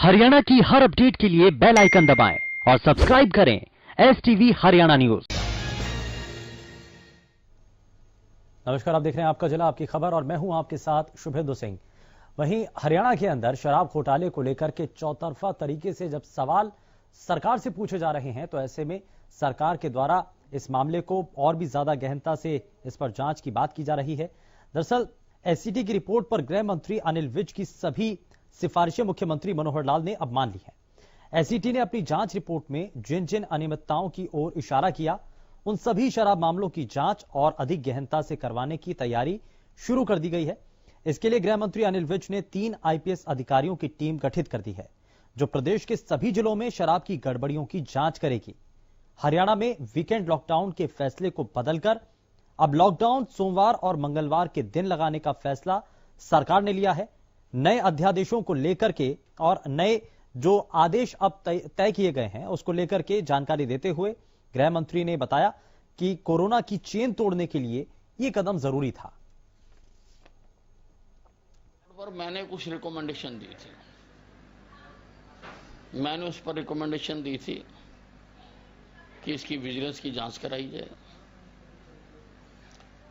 हरियाणा की हर अपडेट के लिए बेल आइकन दबाएं और सब्सक्राइब करें STV हरियाणा न्यूज। नमस्कार, आप देख रहे हैं आपका जिला आपकी खबर और मैं हूं आपके साथ शुभेंदु सिंह। वहीं हरियाणा के अंदर शराब घोटाले को लेकर के चौतरफा तरीके से जब सवाल सरकार से पूछे जा रहे हैं, तो ऐसे में सरकार के द्वारा इस मामले को और भी ज्यादा गहनता से इस पर जांच की बात की जा रही है। दरअसल SCT की रिपोर्ट पर गृह मंत्री अनिल विज की सभी सिफारिशें मुख्यमंत्री मनोहर लाल ने अब मान ली है। SCT ने अपनी जांच रिपोर्ट में जिन जिन अनियमितताओं की ओर इशारा किया, उन सभी शराब मामलों की जांच और अधिक गहनता से करवाने की तैयारी शुरू कर दी गई है। इसके लिए गृह मंत्री अनिल विज ने 3 IPS अधिकारियों की टीम गठित कर दी है, जो प्रदेश के सभी जिलों में शराब की गड़बड़ियों की जांच करेगी। हरियाणा में वीकेंड लॉकडाउन के फैसले को बदलकर अब लॉकडाउन सोमवार और मंगलवार के दिन लगाने का फैसला सरकार ने लिया है। नए अध्यादेशों को लेकर के और नए जो आदेश अब तय किए गए हैं, उसको लेकर के जानकारी देते हुए गृह मंत्री ने बताया कि कोरोना की चेन तोड़ने के लिए यह कदम जरूरी था। पर मैंने कुछ रिकमेंडेशन दी थी, मैंने उस पर रिकमेंडेशन दी थी कि इसकी विजिलेंस की जांच कराई जाए।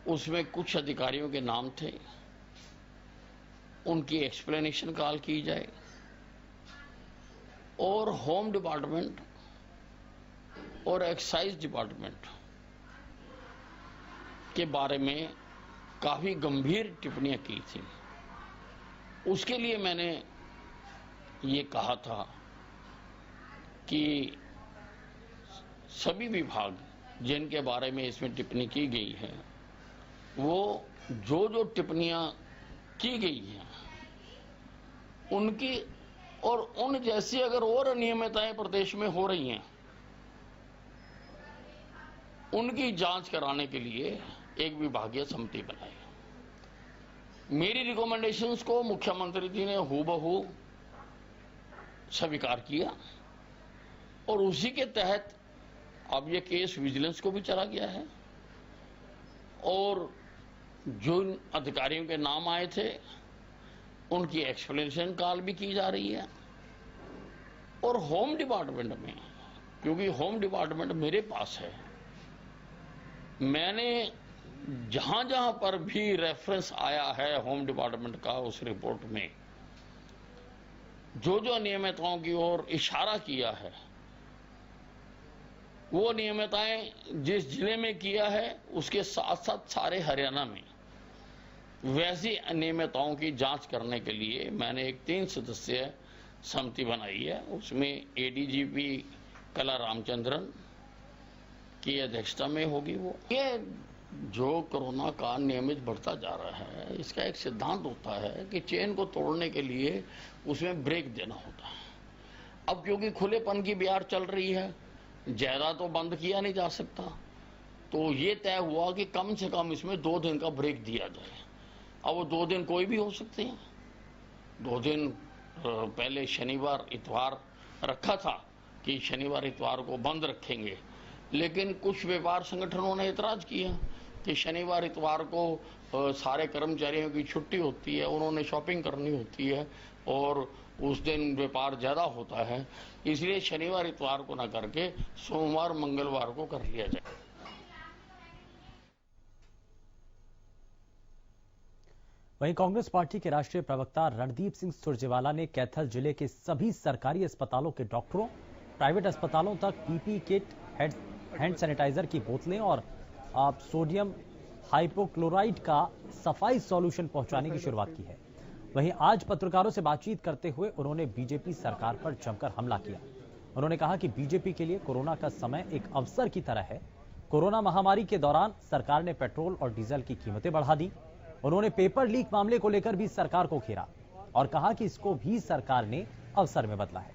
उसमें कुछ अधिकारियों के नाम थे, उनकी एक्सप्लेनेशन कॉल की जाए और होम डिपार्टमेंट और एक्साइज डिपार्टमेंट के बारे में काफी गंभीर टिप्पणियां की थी। उसके लिए मैंने ये कहा था कि सभी विभाग जिनके बारे में इसमें टिप्पणी की गई है, वो जो टिप्पणियां की गई हैं उनकी और उन जैसी अगर और अनियमितताएं प्रदेश में हो रही हैं, उनकी जांच कराने के लिए एक विभागीय समिति बनाई। मेरी रिकमेंडेशंस को मुख्यमंत्री जी ने हूबहू स्वीकार किया और उसी के तहत अब यह केस विजिलेंस को भी चला गया है और जो अधिकारियों के नाम आए थे उनकी एक्सप्लेनेशन कॉल भी की जा रही है। और होम डिपार्टमेंट में, क्योंकि होम डिपार्टमेंट मेरे पास है, मैंने जहां जहां पर भी रेफरेंस आया है होम डिपार्टमेंट का उस रिपोर्ट में जो अनियमितताओं की ओर इशारा किया है, वो अनियमितताएं जिस जिले में किया है उसके साथ साथ सारे हरियाणा में वैसी अनियमितताओं की जांच करने के लिए मैंने एक 3 सदस्यीय समिति बनाई है। उसमें ADGP कला रामचंद्रन की अध्यक्षता में होगी। वो ये जो कोरोना का नियमित बढ़ता जा रहा है, इसका एक सिद्धांत होता है कि चेन को तोड़ने के लिए उसमें ब्रेक देना होता है। अब क्योंकि खुलेपन की बयार चल रही है, ज्यादा तो बंद किया नहीं जा सकता, तो ये तय हुआ कि कम से कम इसमें 2 दिन का ब्रेक दिया जाए। अब वो 2 दिन कोई भी हो सकते हैं। 2 दिन पहले शनिवार इतवार रखा था कि शनिवार इतवार को बंद रखेंगे, लेकिन कुछ व्यापार संगठनों ने एतराज किया कि शनिवार इतवार को सारे कर्मचारियों की छुट्टी होती है, उन्होंने शॉपिंग करनी होती है और उस दिन व्यापार ज्यादा होता है, इसलिए शनिवार इतवार को न करके सोमवार मंगलवार को कर लिया जाए। वहीं कांग्रेस पार्टी के राष्ट्रीय प्रवक्ता रणदीप सिंह सुरजेवाला ने कैथल जिले के सभी सरकारी अस्पतालों के डॉक्टरों, प्राइवेट अस्पतालों तक PPE किट, हैंड सैनिटाइजर की बोतलें और सोडियम हाइपोक्लोराइड का सफाई सॉल्यूशन पहुंचाने की शुरुआत की है। वहीं आज पत्रकारों से बातचीत करते हुए उन्होंने बीजेपी सरकार पर जमकर हमला किया। उन्होंने कहा कि बीजेपी के लिए कोरोना का समय एक अवसर की तरह है। कोरोना महामारी के दौरान सरकार ने पेट्रोल और डीजल की कीमतें बढ़ा दी। उन्होंने पेपर लीक मामले को लेकर भी सरकार को घेरा और कहा कि इसको भी सरकार ने अवसर में बदला है।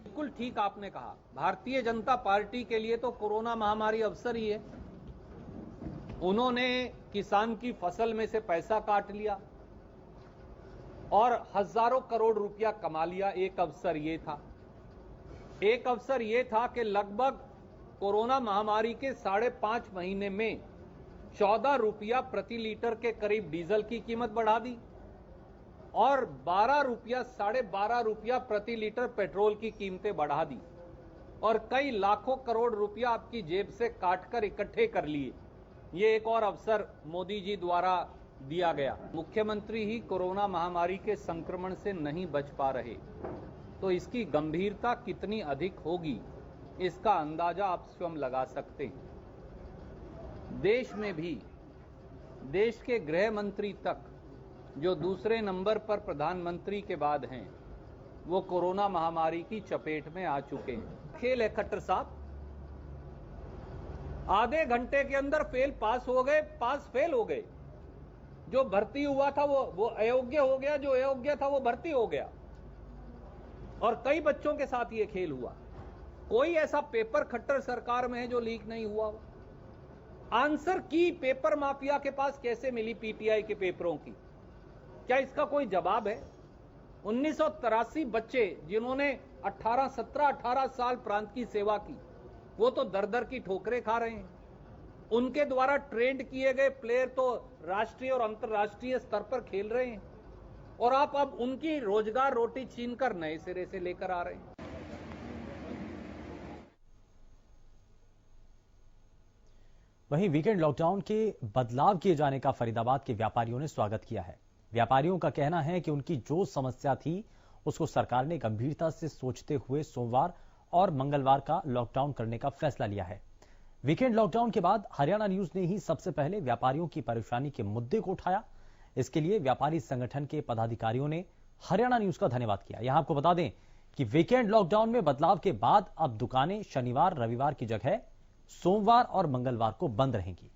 बिल्कुल ठीक आपने कहा, भारतीय जनता पार्टी के लिए तो कोरोना महामारी अवसर ही है। उन्होंने किसान की फसल में से पैसा काट लिया और हजारों करोड़ रुपया कमा लिया। एक अवसर ये था कि लगभग कोरोना महामारी के 5.5 महीने में 14 रुपया प्रति लीटर के करीब डीजल की कीमत बढ़ा दी। और 12 रुपया 12.5 रुपया प्रति लीटर पेट्रोल की कीमतें बढ़ा दी और कई लाखों करोड़ रुपया आपकी जेब से काटकर इकट्ठे कर लिए। ये एक और अवसर मोदी जी द्वारा दिया गया। मुख्यमंत्री ही कोरोना महामारी के संक्रमण से नहीं बच पा रहे तो इसकी गंभीरता कितनी अधिक होगी इसका अंदाजा आप स्वयं लगा सकते हैं। देश में भी देश के गृह मंत्री तक जो दूसरे नंबर पर प्रधानमंत्री के बाद हैं वो कोरोना महामारी की चपेट में आ चुके हैं। खेल है खट्टर साहब, आधे घंटे के अंदर फेल पास हो गए, पास फेल हो गए। जो भर्ती हुआ था वो अयोग्य हो गया, जो अयोग्य था वो भर्ती हो गया और कई बच्चों के साथ ये खेल हुआ। कोई ऐसा पेपर खट्टर सरकार में है जो लीक नहीं हुआ हो? आंसर की पेपर माफिया के पास कैसे मिली पीटीआई के पेपरों की? क्या इसका कोई जवाब है? 1983 बच्चे जिन्होंने 17-18 साल प्रांत की सेवा की वो तो दर दर की ठोकरें खा रहे हैं। उनके द्वारा ट्रेंड किए गए प्लेयर तो राष्ट्रीय और अंतर्राष्ट्रीय स्तर पर खेल रहे हैं और आप अब उनकी रोजगार रोटी छीनकर नए सिरे से लेकर आ रहे हैं। वहीं वीकेंड लॉकडाउन के बदलाव किए जाने का फरीदाबाद के व्यापारियों ने स्वागत किया है। व्यापारियों का कहना है कि उनकी जो समस्या थी उसको सरकार ने गंभीरता से सोचते हुए सोमवार और मंगलवार का लॉकडाउन करने का फैसला लिया है। वीकेंड लॉकडाउन के बाद हरियाणा न्यूज ने ही सबसे पहले व्यापारियों की परेशानी के मुद्दे को उठाया। इसके लिए व्यापारी संगठन के पदाधिकारियों ने हरियाणा न्यूज का धन्यवाद किया। यहां आपको बता दें कि वीकेंड लॉकडाउन में बदलाव के बाद अब दुकानें शनिवार रविवार की जगह सोमवार और मंगलवार को बंद रहेंगी।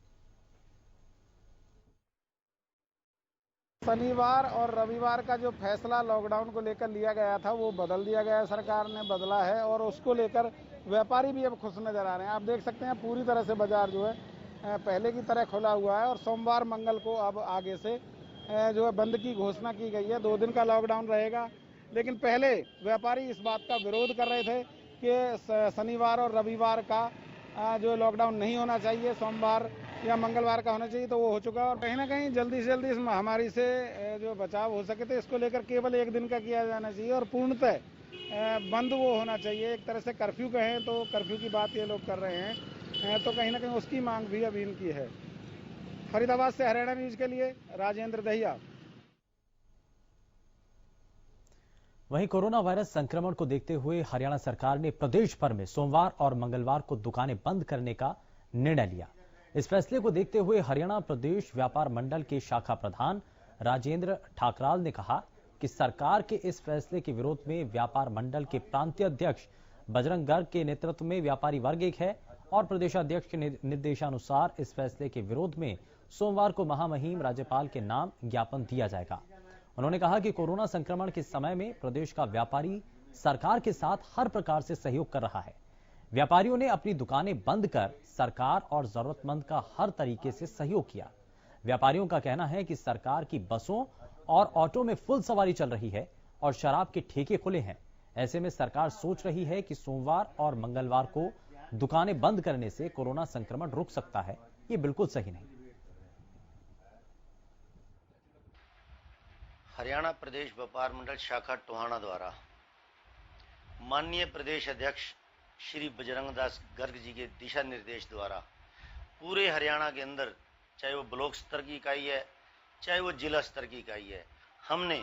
शनिवार और रविवार का जो फैसला लॉकडाउन को लेकर लिया गया था वो बदल दिया गया है, सरकार ने बदला है और उसको लेकर व्यापारी भी अब खुश नजर आ रहे हैं। आप देख सकते हैं पूरी तरह से बाजार जो है पहले की तरह खुला हुआ है और सोमवार मंगल को अब आगे से जो है बंद की घोषणा की गई है। 2 दिन का लॉकडाउन रहेगा, लेकिन पहले व्यापारी इस बात का विरोध कर रहे थे कि शनिवार और रविवार का जो लॉकडाउन नहीं होना चाहिए, सोमवार या मंगलवार का होना चाहिए, तो वो हो चुका है। और कहीं ना कहीं जल्दी से जल्दी इस महामारी से जो बचाव हो सके तो इसको लेकर केवल 1 दिन का किया जाना चाहिए और पूर्णतः बंद वो होना चाहिए। एक तरह से कर्फ्यू कहें तो कर्फ्यू की बात ये लोग कर रहे हैं, तो कहीं ना कहीं उसकी मांग भी अभी इनकी है। फरीदाबाद से हरियाणा न्यूज के लिए राजेंद्र दहिया। वहीं कोरोना वायरस संक्रमण को देखते हुए हरियाणा सरकार ने प्रदेश भर में सोमवार और मंगलवार को दुकानें बंद करने का निर्णय लिया। इस फैसले को देखते हुए हरियाणा प्रदेश व्यापार मंडल के शाखा प्रधान राजेंद्र ठाकराल ने कहा कि सरकार के इस फैसले के विरोध में व्यापार मंडल के प्रांतीय अध्यक्ष बजरंग गर्ग के नेतृत्व में व्यापारी वर्ग एक है और प्रदेशाध्यक्ष के निर्देशानुसार इस फैसले के विरोध में सोमवार को महामहिम राज्यपाल के नाम ज्ञापन दिया जाएगा। उन्होंने कहा कि कोरोना संक्रमण के समय में प्रदेश का व्यापारी सरकार के साथ हर प्रकार से सहयोग कर रहा है। व्यापारियों ने अपनी दुकानें बंद कर सरकार और जरूरतमंद का हर तरीके से सहयोग किया। व्यापारियों का कहना है कि सरकार की बसों और ऑटो में फुल सवारी चल रही है और शराब के ठेके खुले हैं। ऐसे में सरकार सोच रही है कि सोमवार और मंगलवार को दुकानें बंद करने से कोरोना संक्रमण रुक सकता है। ये बिल्कुल सही नहीं। हरियाणा प्रदेश व्यापार मंडल शाखा टोहाना द्वारा माननीय प्रदेश अध्यक्ष श्री बजरंग दास गर्ग जी के दिशा निर्देश द्वारा पूरे हरियाणा के अंदर, चाहे वो ब्लॉक स्तर की इकाई है चाहे वो जिला स्तर की इकाई है, हमने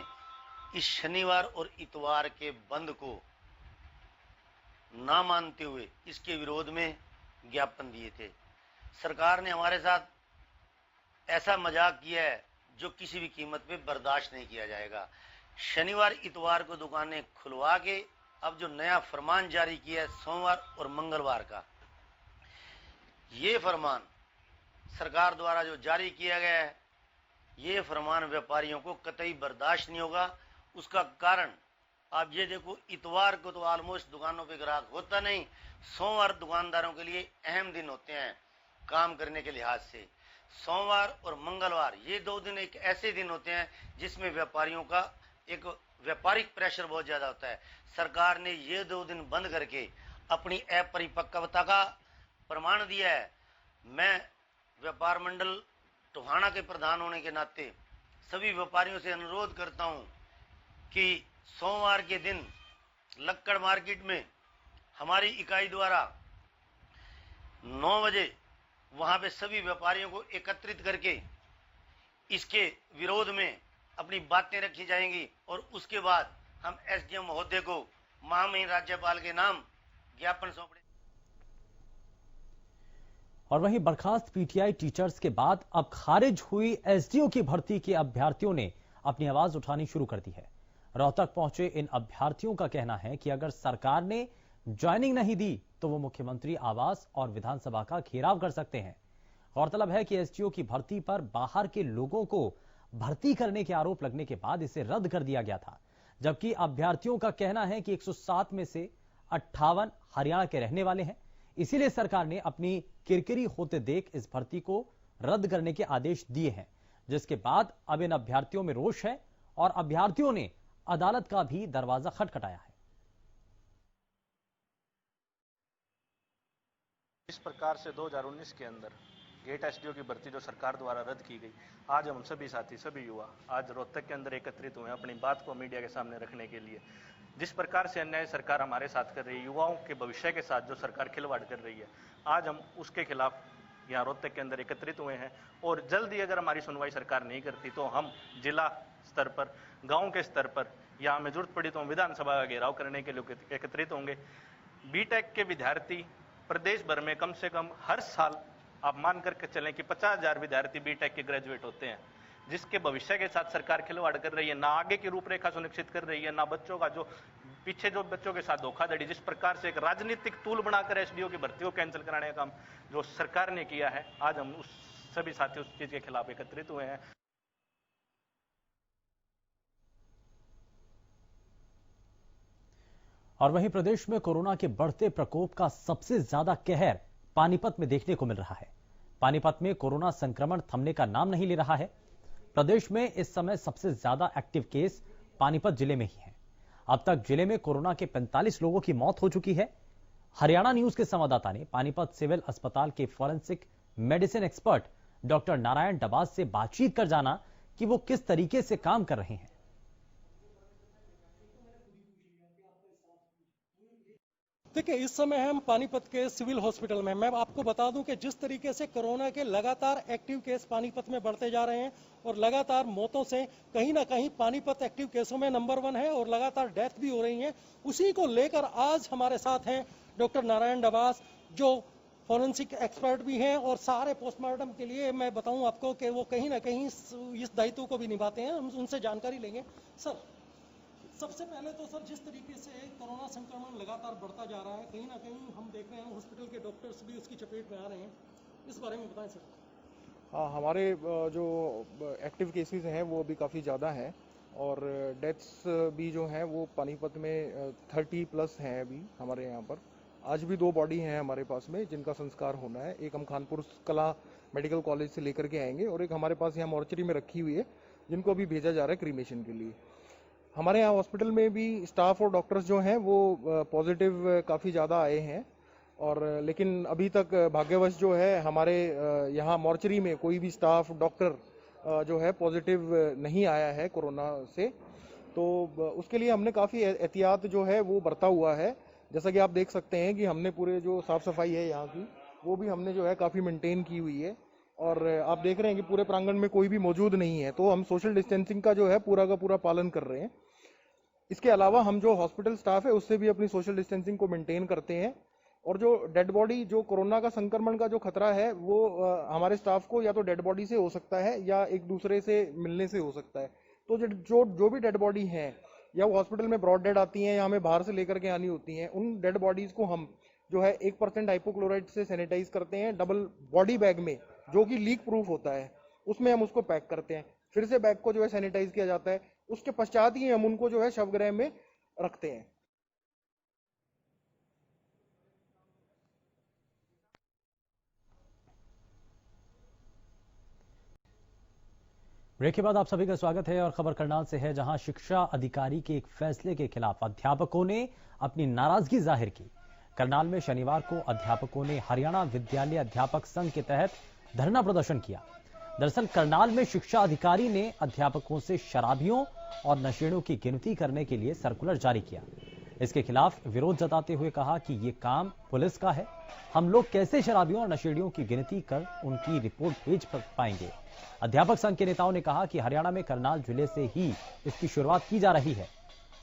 इस शनिवार और इतवार के बंद को ना मानते हुए इसके विरोध में ज्ञापन दिए थे। सरकार ने हमारे साथ ऐसा मजाक किया है जो किसी भी कीमत पे बर्दाश्त नहीं किया जाएगा। शनिवार इतवार को दुकानें खुलवा के अब जो नया फरमान जारी किया है सोमवार और मंगलवार का, ये फरमान सरकार द्वारा जो जारी किया गया है, ये फरमान व्यापारियों को कतई बर्दाश्त नहीं होगा। उसका कारण आप ये देखो, इतवार को तो ऑलमोस्ट दुकानों पे ग्राहक होता नहीं, सोमवार दुकानदारों के लिए अहम दिन होते हैं काम करने के लिहाज से। सोमवार और मंगलवार ये 2 दिन एक ऐसे दिन होते हैं जिसमें व्यापारियों का एक व्यापारिक प्रेशर बहुत ज्यादा होता है। सरकार ने ये 2 दिन बंद करके अपनी अपरिपक्वता का प्रमाण दिया है। मैं व्यापार मंडल टोहाना के प्रधान होने के नाते सभी व्यापारियों से अनुरोध करता हूं कि सोमवार के दिन लक्कड़ मार्केट में हमारी इकाई द्वारा 9 बजे वहां पे सभी व्यापारियों को एकत्रित करके इसके विरोध में अपनी बातें रखी जाएंगी और उसके बाद हम एसडीएम महोदय को महामहिम राज्यपाल के नाम ज्ञापन सौंपे। और वहीं बर्खास्त पीटीआई टीचर्स के बाद अब खारिज हुई एसडीओ की भर्ती के अभ्यर्थियों ने अपनी आवाज उठानी शुरू कर दी है। रोहतक पहुंचे इन अभ्यर्थियों का कहना है कि अगर सरकार ने ज्वाइनिंग नहीं दी तो वो मुख्यमंत्री आवास और विधानसभा का घेराव कर सकते हैं। गौरतलब है कि एसडीओ की भर्ती पर बाहर के लोगों को भर्ती करने के आरोप लगने के बाद इसे रद्द कर दिया गया था, जबकि अभ्यर्थियों का कहना है कि 107 में से 58 हरियाणा के रहने वाले हैं। इसीलिए सरकार ने अपनी किरकिरी होते देख इस भर्ती को रद्द करने के आदेश दिए हैं, जिसके बाद अब इन अभ्यर्थियों में रोष है और अभ्यर्थियों ने अदालत का भी दरवाजा खटखटाया है। इस प्रकार से 2019 के अंदर गेट एसडीओ की भर्ती जो सरकार द्वारा रद्द की गई, आज हम सभी साथी, सभी युवा आज रोहतक के अंदर एकत्रित हुए अपनी बात को मीडिया के सामने रखने के लिए। जिस प्रकार से अन्याय सरकार हमारे साथ कर रही है, युवाओं के भविष्य के साथ जो सरकार खिलवाड़ कर रही है, आज हम उसके खिलाफ यहाँ रोहतक के अंदर एकत्रित हुए हैं। और जल्द ही अगर हमारी सुनवाई सरकार नहीं करती तो हम जिला स्तर पर, गाँव के स्तर पर या हमें जरूरत पड़ी तो हम विधानसभा का घेराव करने के लिए एकत्रित होंगे। बीटेक के विद्यार्थी प्रदेश भर में कम से कम हर साल आप मान करके चलें कि 50,000 विद्यार्थी बीटेक के ग्रेजुएट होते हैं, जिसके भविष्य के साथ सरकार खिलवाड़ कर रही है, ना आगे की रूपरेखा सुनिश्चित कर रही है, ना बच्चों का जो पीछे जो बच्चों के साथ धोखाधड़ी, जिस प्रकार से एक राजनीतिक टूल बनाकर एसडीओ की भर्ती को कैंसिल कराने का काम जो सरकार ने किया है, आज हम उस सभी साथी उस चीज के खिलाफ एकत्रित हुए हैं। और वहीं प्रदेश में कोरोना के बढ़ते प्रकोप का सबसे ज्यादा कहर पानीपत में देखने को मिल रहा है। पानीपत में कोरोना संक्रमण थमने का नाम नहीं ले रहा है। प्रदेश में इस समय सबसे ज्यादा एक्टिव केस पानीपत जिले में ही है। अब तक जिले में कोरोना के 45 लोगों की मौत हो चुकी है। हरियाणा न्यूज के संवाददाता ने पानीपत सिविल अस्पताल के forensic medicine expert doctor Narayan Dabas से बातचीत कर जाना कि वो किस तरीके से काम कर रहे हैं। देखिए, इस समय हम पानीपत के सिविल हॉस्पिटल में। मैं आपको बता दूं कि जिस तरीके से कोरोना के लगातार एक्टिव केस पानीपत में बढ़ते जा रहे हैं और लगातार मौतों से कहीं ना कहीं पानीपत एक्टिव केसों में नंबर 1 है और लगातार डेथ भी हो रही है, उसी को लेकर आज हमारे साथ हैं डॉक्टर नारायण डबास, जो फॉरेंसिक एक्सपर्ट भी हैं और सारे पोस्टमार्टम के लिए मैं बताऊं आपको कि वो कहीं ना कहीं इस दायित्व को भी निभाते हैं। हम उनसे जानकारी लेंगे। सर, सबसे पहले तो सर, जिस तरीके से कोरोना संक्रमण लगातार बढ़ता जा रहा है, कहीं ना कहीं हम देख रहे हैं हॉस्पिटल के डॉक्टर्स भी उसकी चपेट में आ रहे हैं, इस बारे में बताएं सर। हाँ, हमारे जो एक्टिव केसेस हैं वो अभी काफ़ी ज़्यादा हैं और डेथ्स भी जो हैं वो पानीपत में 30+ हैं अभी हमारे यहाँ पर। आज भी 2 बॉडी हैं हमारे पास में जिनका संस्कार होना है। एक हम खानपुर कला मेडिकल कॉलेज से लेकर के आएंगे और एक हमारे पास यहाँ मॉर्चरी में रखी हुई है, जिनको अभी भेजा जा रहा है क्रीमेशन के लिए। हमारे यहाँ हॉस्पिटल में भी स्टाफ और डॉक्टर्स जो हैं वो पॉजिटिव काफ़ी ज़्यादा आए हैं और लेकिन अभी तक भाग्यवश जो है हमारे यहाँ मॉर्चरी में कोई भी स्टाफ डॉक्टर जो है पॉजिटिव नहीं आया है कोरोना से। तो उसके लिए हमने काफ़ी एहतियात जो है वो बरता हुआ है। जैसा कि आप देख सकते हैं कि हमने पूरे जो साफ़ सफाई है यहाँ की वो भी हमने जो है काफ़ी मेंटेन की हुई है और आप देख रहे हैं कि पूरे प्रांगण में कोई भी मौजूद नहीं है। तो हम सोशल डिस्टेंसिंग का जो है पूरा का पूरा पालन कर रहे हैं। इसके अलावा हम जो हॉस्पिटल स्टाफ है उससे भी अपनी सोशल डिस्टेंसिंग को मेंटेन करते हैं और जो डेड बॉडी, जो कोरोना का संक्रमण का जो खतरा है वो हमारे स्टाफ को या तो डेड बॉडी से हो सकता है या एक दूसरे से मिलने से हो सकता है। तो जो भी डेड बॉडी हैं या वो हॉस्पिटल में ब्रॉड डेड आती हैं या हमें बाहर से लेकर के आनी होती हैं, उन डेड बॉडीज को हम जो है 1% हाइपोक्लोराइड से सैनिटाइज करते हैं डबल बॉडी बैग में, जो कि लीक प्रूफ होता है, उसमें हम उसको पैक करते हैं। फिर से बैग को जो है सैनिटाइज किया जाता है, उसके पश्चात ही हम उनको जो है शवगृह में रखते हैं। ब्रेक के बाद आप सभी का स्वागत है और खबर करनाल से है, जहां शिक्षा अधिकारी के एक फैसले के खिलाफ अध्यापकों ने अपनी नाराजगी जाहिर की। करनाल में शनिवार को अध्यापकों ने हरियाणा विद्यालय अध्यापक संघ के तहत धरना प्रदर्शन किया। दरअसल करनाल में शिक्षा अधिकारी ने अध्यापकों से शराबियों और नशेड़ियों की गिनती करने के लिए सर्कुलर जारी किया। इसके खिलाफ विरोध जताते हुए कहा कि ये काम पुलिस का है, हम लोग कैसे शराबियों और नशेड़ियों की गिनती कर उनकी रिपोर्ट भेज पाएंगे। अध्यापक संघ के नेताओं ने कहा कि हरियाणा में करनाल जिले से ही इसकी शुरुआत की जा रही है।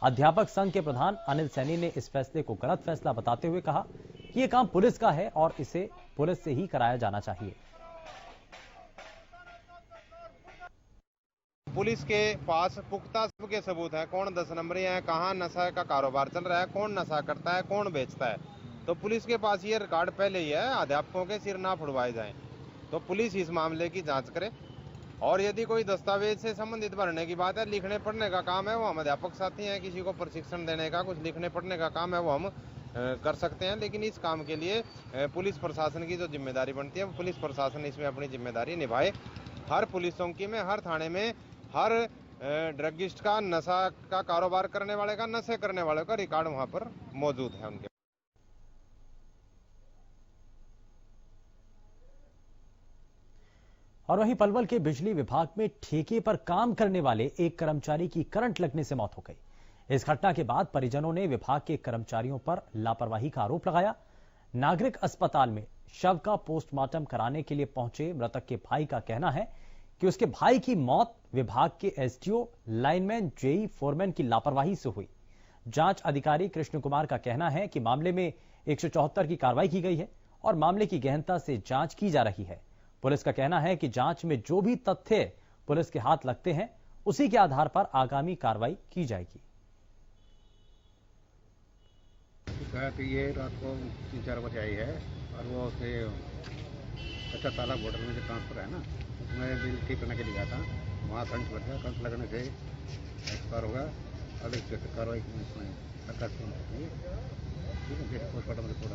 अध्यापक संघ के प्रधान अनिल सैनी ने इस फैसले को गलत फैसला बताते हुए कहा कि यह काम पुलिस का है और इसे पुलिस से ही कराया जाना चाहिए। पुलिस के पास पुख्ता सबके सबूत है, कौन 10 नंबरी है, कहाँ नशा का कारोबार चल रहा है, कौन नशा करता है, कौन बेचता है। तो पुलिस के पास ये रिकॉर्ड पहले ही है, अध्यापकों के सिर ना फुड़वाए जाएं। तो पुलिस इस मामले की जांच करे और यदि कोई दस्तावेज से संबंधित भरने की बात है, लिखने पढ़ने का काम है, वो हम अध्यापक साथी हैं, किसी को प्रशिक्षण देने का कुछ लिखने पढ़ने का काम है वो हम कर सकते हैं। लेकिन इस काम के लिए पुलिस प्रशासन की जो जिम्मेदारी बनती है, पुलिस प्रशासन इसमें अपनी जिम्मेदारी निभाए। हर पुलिस चौकी में, हर थाने में, हर ड्रगिस्ट का, नशा का कारोबार करने वाले का, नशे करने वाले का रिकॉर्ड वहां पर मौजूद है उनके। और वहीं पलवल के बिजली विभाग में ठेके पर काम करने वाले एक कर्मचारी की करंट लगने से मौत हो गई। इस घटना के बाद परिजनों ने विभाग के कर्मचारियों पर लापरवाही का आरोप लगाया। नागरिक अस्पताल में शव का पोस्टमार्टम कराने के लिए पहुंचे मृतक के भाई का कहना है कि उसके भाई की मौत विभाग के एसडीओ, लाइनमैन, जेई, फोरमैन की लापरवाही से हुई। जांच अधिकारी कृष्ण कुमार का कहना है कि मामले में 174 की कार्रवाई की गई है और मामले की गहनता से जांच की जा रही है। पुलिस का कहना है कि जांच में जो भी तथ्य पुलिस के हाथ लगते हैं उसी के आधार पर आगामी कार्रवाई की जाएगी। तो ये रात को 3-4 बजे आई है और वो उसके अच्छा ताला बॉर्डर में जो ट्रांसफर है ना, उसमें बिल ठीक करने के लिए गया था, वहाँ करंट लग गया। करंट लगने से एक्सपायर होगा और इस कार्रवाई सरकार की पोस्टमार्टम रिपोर्ट।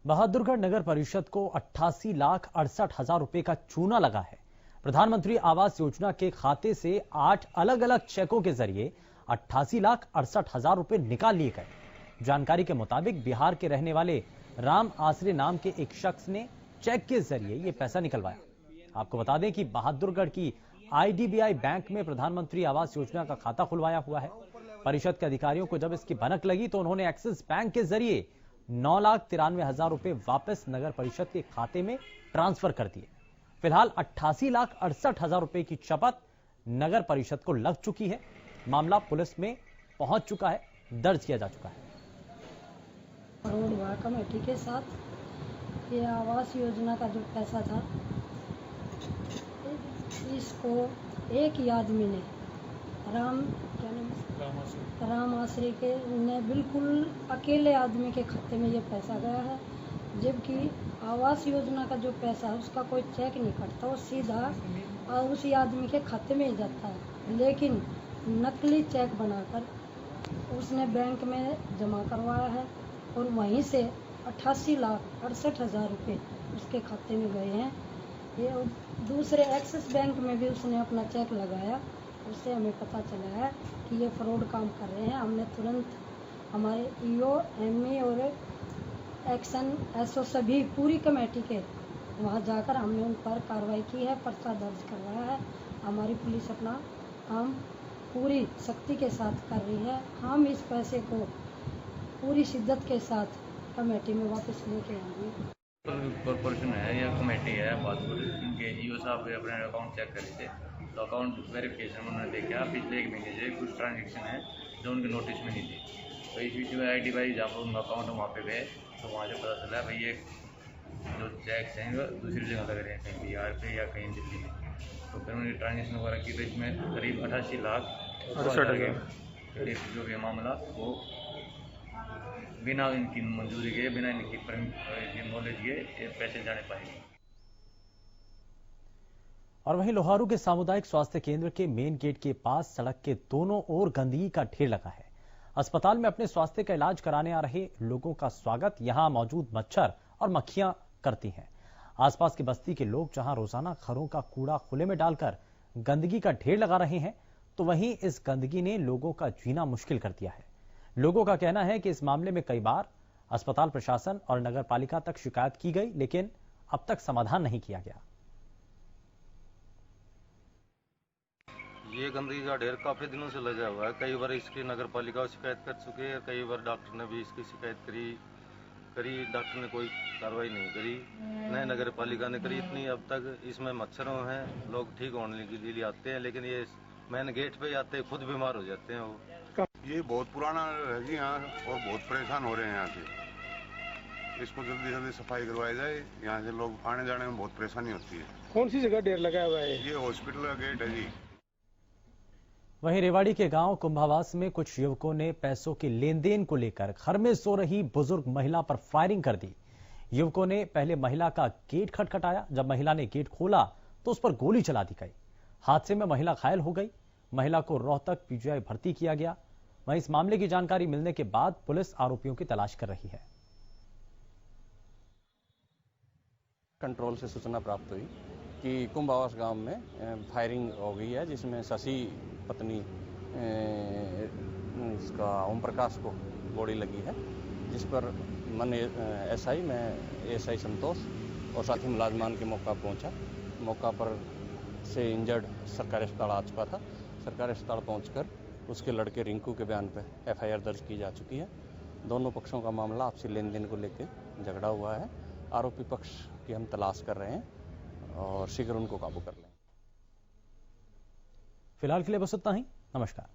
बहादुरगढ़ नगर परिषद को 88,68,000 रुपए का चूना लगा है। प्रधानमंत्री आवास योजना के खाते से 8 अलग अलग चेकों के जरिए 88,68,000 रुपए निकाल लिए गए। जानकारी के मुताबिक बिहार के रहने वाले राम आसरे नाम के एक शख्स ने चेक के जरिए यह पैसा निकलवाया। आपको बता दें कि बहादुरगढ़ की आईडीबीआई बैंक में प्रधानमंत्री आवास योजना का खाता खुलवाया हुआ है। परिषद के अधिकारियों को जब इसकी भनक लगी तो उन्होंने एक्सिस बैंक के जरिए 9,93,000 रुपए वापस नगर परिषद के खाते में ट्रांसफर कर दिए। फिलहाल 88,68,000 रुपए की शपथ नगर परिषद को लग चुकी है। मामला पुलिस में पहुंच चुका है, दर्ज किया जा चुका है। रोड हुआ कमेटी के साथ ये आवास योजना का जो पैसा था, इसको एक ही आदमी ने राम आसरे के ने बिल्कुल अकेले आदमी के खाते में ये पैसा गया है। जबकि आवास योजना का जो पैसा है उसका कोई चेक नहीं कटता, वो सीधा उसी आदमी के खाते में ही जाता है। लेकिन नकली चेक बनाकर उसने बैंक में जमा करवाया है और वहीं से 88,68,000 रुपये उसके खाते में गए हैं। ये दूसरे एक्सिस बैंक में भी उसने अपना चेक लगाया, उससे हमें पता चला है कि ये फ्रॉड काम कर रहे हैं। हमने तुरंत हमारे ईओ, एमई और एक्शन एसओ सभी पूरी कमेटी के वहाँ जाकर हमने उन पर कार्रवाई की है, पर्चा दर्ज करवाया है। हमारी पुलिस अपना काम पूरी सख्ती के साथ कर रही है। हम इस पैसे को पूरी शिद्दत के साथ कमेटी में वापस लेके आएंगे। कॉर्पोरेशन है या कमेटी है बहादुर, इनके ईओ साहब अपने अकाउंट चेक करे थे तो अकाउंट वेरिफिकेशन उन्होंने देखा पिछले 1 महीने से कुछ ट्रांजेक्शन है जो उनके नोटिस में नहीं थी। तो इस बीच में आईडी वाई जहाँ पर उनका अकाउंट वहाँ पे गए तो वहाँ से पता चला भाई ये जो चेक्स हैं वो दूसरी जगह लग रहे हैं, कहीं बिहार पे या कहीं दिल्ली में। तो फिर उन्होंने ट्रांजेक्शन वगैरह की तो इसमें करीब 88,68,000 जो भी मामला वो बिना इनकी मंजूरी के, बिना इनकी नॉलेज के पैसे जाने पाएंगे। और वहीं लोहारू के सामुदायिक स्वास्थ्य केंद्र के मेन गेट के पास सड़क के दोनों ओर गंदगी का ढेर लगा है। अस्पताल में अपने स्वास्थ्य का इलाज कराने आ रहे लोगों का स्वागत यहां मौजूद मच्छर और मक्खियां करती हैं। आसपास की बस्ती के लोग जहां रोजाना घरों का कूड़ा खुले में डालकर गंदगी का ढेर लगा रहे हैं, तो वहीं इस गंदगी ने लोगों का जीना मुश्किल कर दिया है। लोगों का कहना है कि इस मामले में कई बार अस्पताल प्रशासन और नगर पालिका तक शिकायत की गई, लेकिन अब तक समाधान नहीं किया गया। ये गंदगी का ढेर काफी दिनों से लगा हुआ है। कई बार इसकी नगर पालिका शिकायत कर चुके हैं, कई बार डॉक्टर ने भी इसकी शिकायत करी, डॉक्टर ने कोई कार्रवाई नहीं करी, नए नगर पालिका ने करी। इतनी अब तक इसमें मच्छरों हैं, लोग ठीक होने के लिए आते हैं, लेकिन ये मेन गेट पे आते हैं खुद बीमार हो जाते हैं। वो ये बहुत पुराना है जी यहाँ, और बहुत परेशान हो रहे हैं यहाँ से। इसको जल्दी जल्दी सफाई करवाई जाए, यहाँ से लोग आने जाने में बहुत परेशानी होती है। कौन सी जगह ढेर लगा हुआ है? ये हॉस्पिटल का गेट है जी। वहीं रेवाड़ी के गांव कुंभावास में कुछ युवकों ने पैसों के लेन देन को लेकर घर में सो रही बुजुर्ग महिला पर फायरिंग कर दी। युवकों ने पहले महिला का गेट खटखटाया। जब महिला ने गेट खोला तो उस पर गोली चला दी गई। हादसे में महिला घायल हो गई। महिला को रोहतक पीजीआई भर्ती किया गया। वहीं इस मामले की जानकारी मिलने के बाद पुलिस आरोपियों की तलाश कर रही है। कंट्रोल से सूचना प्राप्त हुई कि कुंभावास गांव में फायरिंग हो गई है, जिसमें शशि पत्नी इसका ओम प्रकाश को गोली लगी है, जिस पर मन एसआई में एसआई संतोष और साथी मुलाजमान के मौका पहुंचा। मौका पर से इंजर्ड सरकारी अस्पताल आ चुका था। सरकारी अस्पताल पहुंचकर उसके लड़के रिंकू के बयान पर एफआईआर दर्ज की जा चुकी है। दोनों पक्षों का मामला आपसी लेन देन को लेकर झगड़ा हुआ है। आरोपी पक्ष की हम तलाश कर रहे हैं और शीघ्र उनको काबू कर लेंगे। फिलहाल के लिए बस इतना ही। नमस्कार।